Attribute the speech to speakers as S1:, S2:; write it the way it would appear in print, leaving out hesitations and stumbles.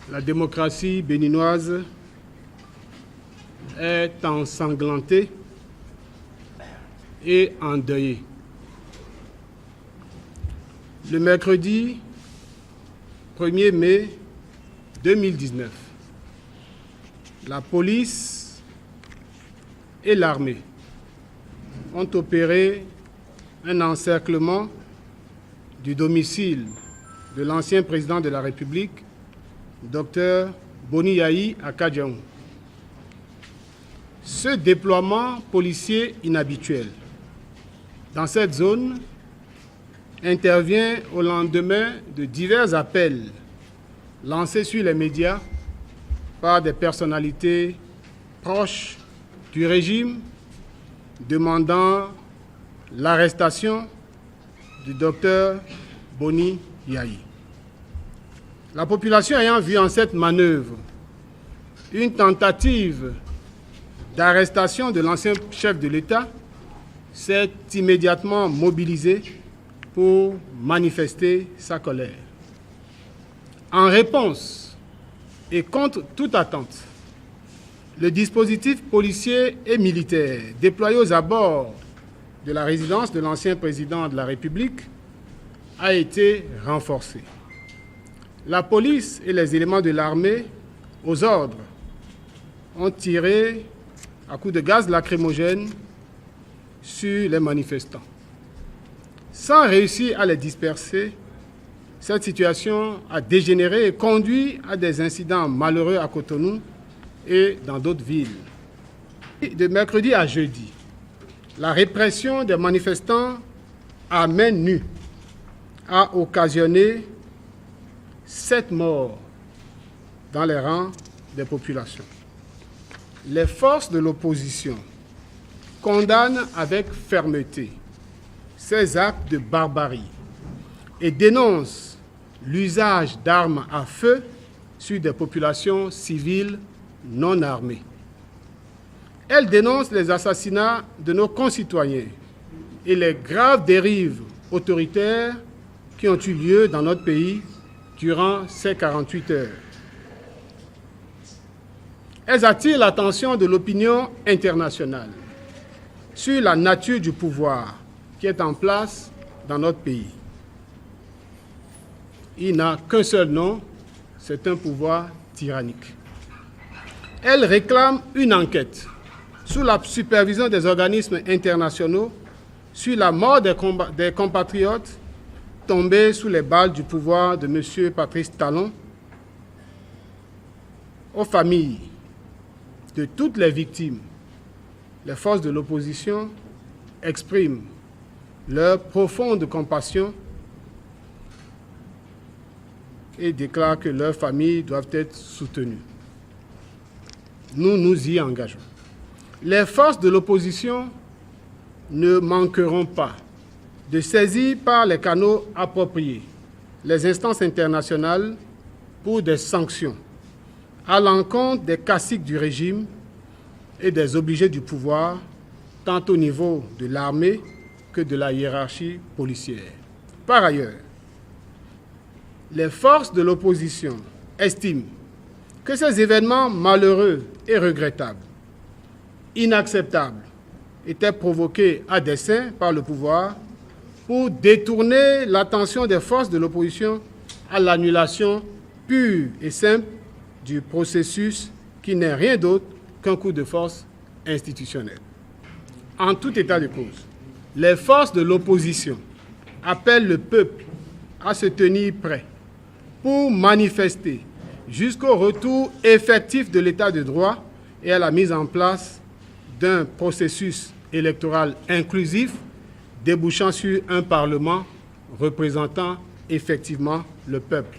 S1: La démocratie béninoise est ensanglantée et endeuillée. Le mercredi 1er mai 2019, la police et l'armée ont opéré un encerclement du domicile de l'ancien président de la République, Dr Boni Yayi à Kadiaou. Ce déploiement policier inhabituel dans cette zone intervient au lendemain de divers appels lancés sur les médias par des personnalités proches du régime demandant l'arrestation du docteur Boni Yayi. La population ayant vu en cette manœuvre une tentative d'arrestation de l'ancien chef de l'État, s'est immédiatement mobilisée pour manifester sa colère. En réponse et contre toute attente, le dispositif policier et militaire déployé aux abords de la résidence de l'ancien président de la République a été renforcé. La police et les éléments de l'armée, aux ordres, ont tiré à coups de gaz lacrymogène sur les manifestants. Sans réussir à les disperser, cette situation a dégénéré et conduit à des incidents malheureux à Cotonou et dans d'autres villes. De mercredi à jeudi, la répression des manifestants à main nue a occasionné 7 morts dans les rangs des populations. Les forces de l'opposition condamnent avec fermeté ces actes de barbarie et dénoncent l'usage d'armes à feu sur des populations civiles non armées. Elles dénoncent les assassinats de nos concitoyens et les graves dérives autoritaires qui ont eu lieu dans notre pays durant ces 48 heures. Elles attirent l'attention de l'opinion internationale sur la nature du pouvoir qui est en place dans notre pays. Il n'a qu'un seul nom, c'est un pouvoir tyrannique. Elles réclament une enquête sous la supervision des organismes internationaux sur la mort des compatriotes tombés sous les balles du pouvoir de M. Patrice Talon, aux familles de toutes les victimes. Les forces de l'opposition expriment leur profonde compassion et déclarent que leurs familles doivent être soutenues. Nous nous y engageons. Les forces de l'opposition ne manqueront pas de saisir par les canaux appropriés les instances internationales pour des sanctions à l'encontre des caciques du régime et des obligés du pouvoir, tant au niveau de l'armée que de la hiérarchie policière. Par ailleurs, les forces de l'opposition estiment que ces événements malheureux et regrettables, inacceptables, étaient provoqués à dessein par le pouvoir pour détourner l'attention des forces de l'opposition à l'annulation pure et simple du processus qui n'est rien d'autre qu'un coup de force institutionnel. En tout état de cause, les forces de l'opposition appellent le peuple à se tenir prêt pour manifester jusqu'au retour effectif de l'état de droit et à la mise en place d'un processus électoral inclusif débouchant sur un Parlement représentant effectivement le peuple.